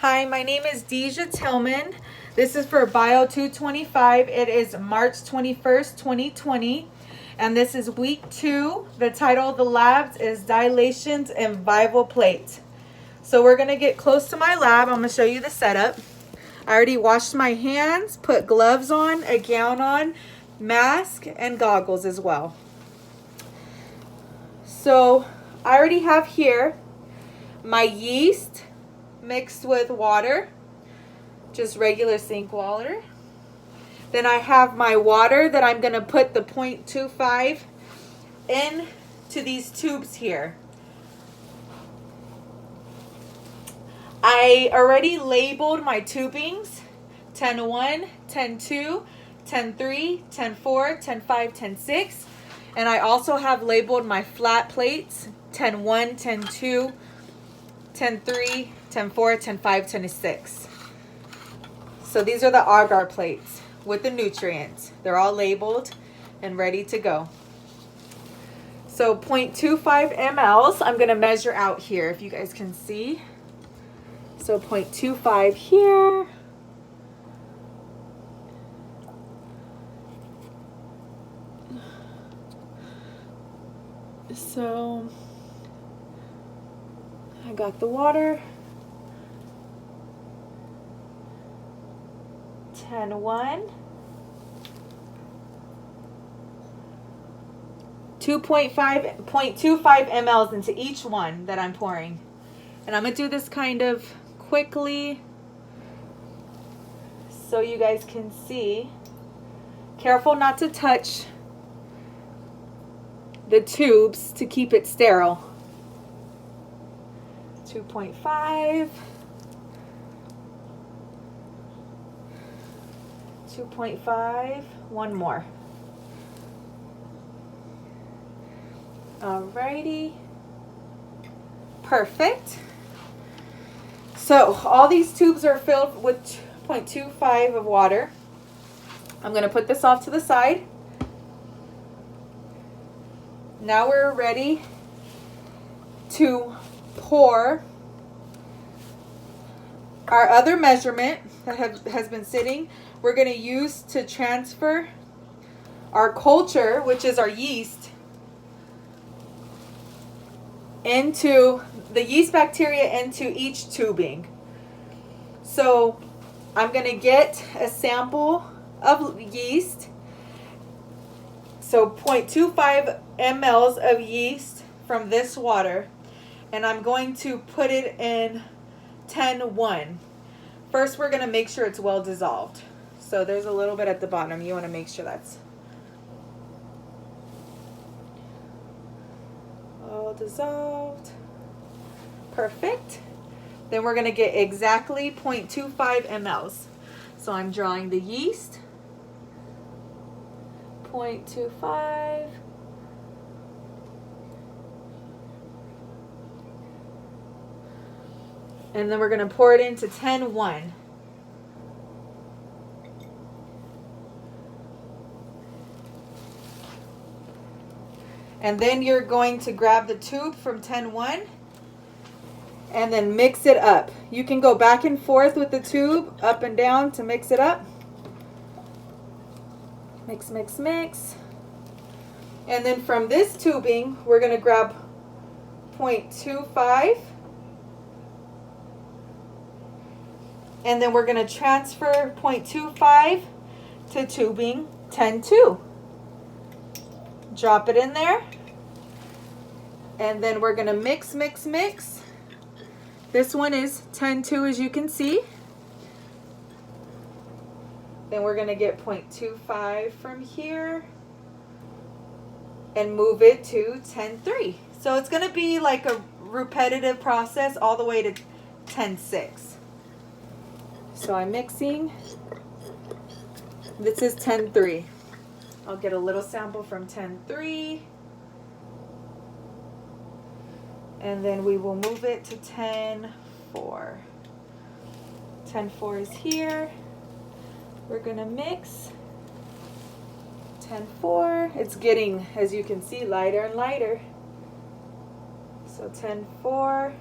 Hi, my name is Deja Tillman. This is for Bio 225. It is March 21st, 2020. And this is week 2. The title of the labs is Dilations and Vival Plate. So we're going to get close to my lab. I'm going to show you the setup. I already washed my hands, put gloves on, a gown on, mask, and goggles as well. So I already have here my yeast mixed with water, just regular sink water. Then I have my water that I'm going to put the 0.25 in to these tubes here. I already labeled my tubings 10-1, 10-2, 10-3, 10-4, 10-5, 10-6. And I also have labeled my flat plates 10-1, 10-2, 10-3, 10-4, 10-5, 10-6. So these are the agar plates with the nutrients. They're all labeled and ready to go. So 0.25 mLs, I'm going to measure out here if you guys can see. So 0.25 here. So I got the water. 10-1. 0.25 mLs into each one that I'm pouring. And I'm going to do this kind of quickly so you guys can see. Careful not to touch the tubes to keep it sterile. 2.5. 2.5. One more. Alrighty. Perfect. So all these tubes are filled with 0.25 of water. I'm going to put this off to the side. Now we're ready to pour our other measurement that has been sitting. We're going to use to transfer our culture, which is our yeast, into the yeast bacteria into each tubing. So I'm going to get a sample of yeast. So 0.25 mLs of yeast from this water. And I'm going to put it in 10-1. First, we're going to make sure it's well dissolved. So there's a little bit at the bottom. You want to make sure that's all dissolved. Perfect. Then we're going to get exactly 0.25 mLs. So I'm drawing the yeast. 0.25. And then we're going to pour it into 10-1. And then you're going to grab the tube from 10-1 and then mix it up. You can go back and forth with the tube, up and down to mix it up. Mix, mix, mix. And then from this tubing, we're going to grab 0.25. And then we're going to transfer 0.25 to tubing 10-2. Drop it in there. And then we're going to mix, mix, mix. This one is 10-2 as you can see. Then we're going to get 0.25 from here and move it to 10-3. So it's going to be like a repetitive process all the way to 10-6. So I'm mixing. This is 10-3. I'll get a little sample from 10-3. And then we will move it to 10-4. 10-4 is here. We're going to mix 10-4. It's getting, as you can see, lighter and lighter. So 10-4.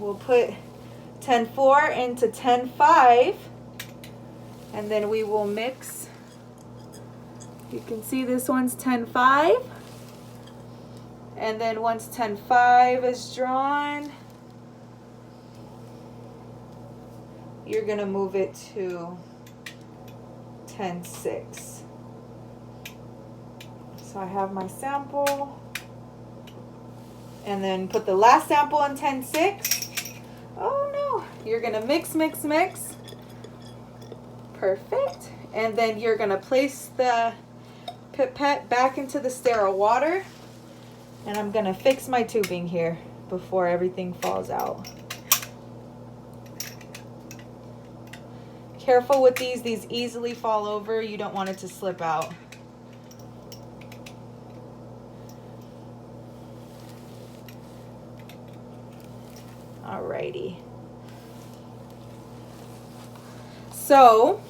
we'll put 10-4 into 10-5, and then we will mix. You can see this one's 10-5, and then once 10-5 is drawn, you're gonna move it to 10-6. So I have my sample, and then put the last sample in 10-6. Oh no, you're gonna mix, mix, mix. Perfect. And then you're gonna place the pipette back into the sterile water, and I'm gonna fix my tubing here before everything falls out. Careful with these easily fall over. You don't want it to slip out. Alrighty. So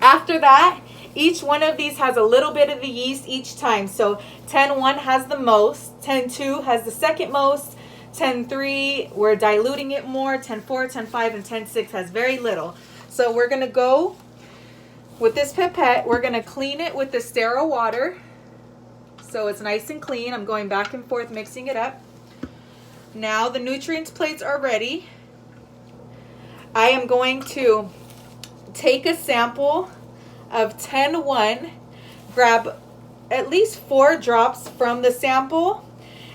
after that, each one of these has a little bit of the yeast each time. So 10-1 has the most, 10-2 has the second most, 10-3 we're diluting it more, 10-4, 10-5, and 10-6 has very little. So we're gonna go with this pipette, we're gonna clean it with the sterile water so it's nice and clean. I'm going back and forth mixing it up. Now the nutrients plates are ready. I am going to take a sample of 10-1, grab at least 4 drops from the sample,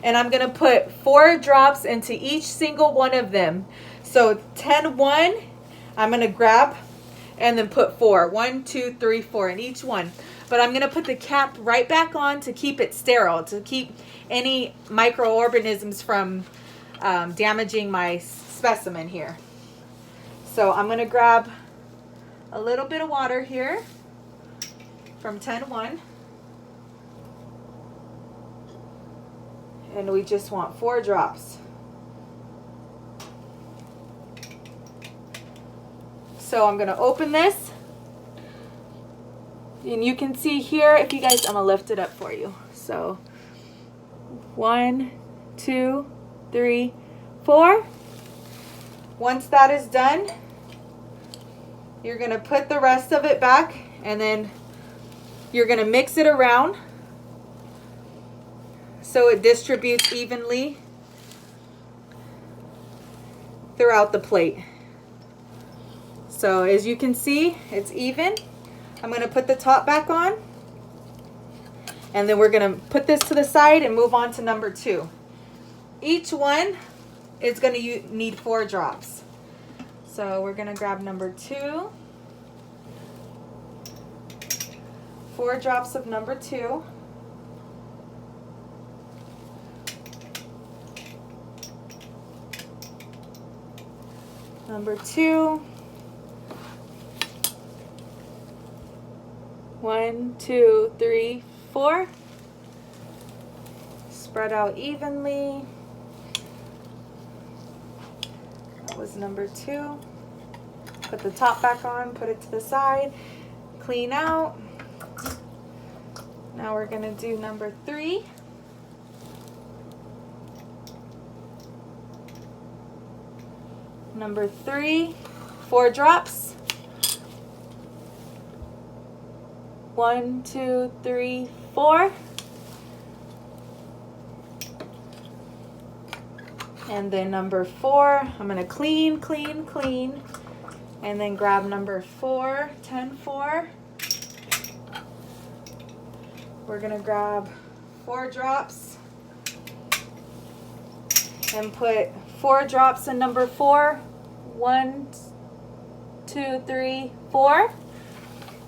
and I'm gonna put 4 drops into each single one of them. So 10-1, I'm gonna grab and then put 4. 1, 2, 3, 4 in each one. But I'm gonna put the cap right back on to keep it sterile, to keep any microorganisms from damaging my specimen here. So I'm gonna grab a little bit of water here from 10-1. And we just want 4 drops. So I'm gonna open this. And you can see here, if you guys, I'm gonna lift it up for you. So 1, 2, 3, 4. Once that is done, you're gonna put the rest of it back, and then you're gonna mix it around so it distributes evenly throughout the plate. So as you can see, it's even. I'm gonna put the top back on, and then we're gonna put this to the side and move on to number 2. Each one is gonna need 4 drops. So we're gonna grab number 2. 4 drops of number 2. Number 2. 1, 2, 3, 4. Spread out evenly. That was number 2. Put the top back on, put it to the side, clean out. Now we're gonna do number 3. Number 3, 4 drops. 1, 2, 3, 4. And then number 4, I'm gonna clean, clean, clean. And then grab number 4, 10-4. We're gonna grab 4 drops and put 4 drops in number 4. 1, 2, 3, 4.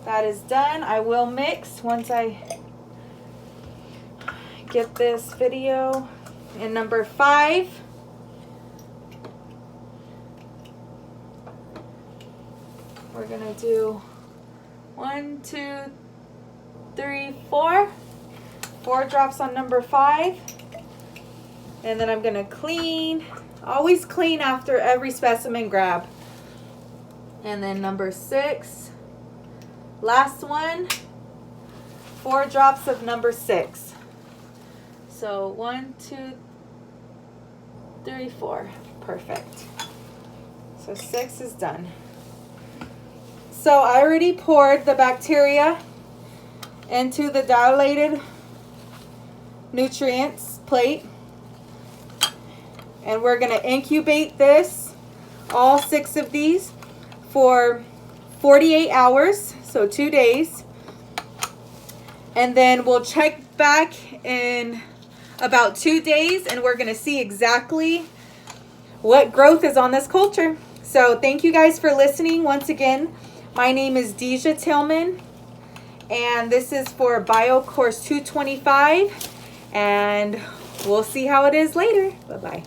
That is done. I will mix once I get this video. And number 5. We're gonna do 1, 2, 3, 4. 4 drops on number 5. And then I'm gonna clean. Always clean after every specimen grab. And then number 6. Last one, 4 drops of number 6. So 1, 2, 3, 4. Perfect. So 6 is done. So I already poured the bacteria into the dilated nutrients plate. And we're going to incubate this, all 6 of these, for 48 hours, so 2 days. And then we'll check back in about 2 days and we're going to see exactly what growth is on this culture. So thank you guys for listening once again. My name is Deja Tillman and this is for Bio Course 225 and we'll see how it is later. Bye-bye.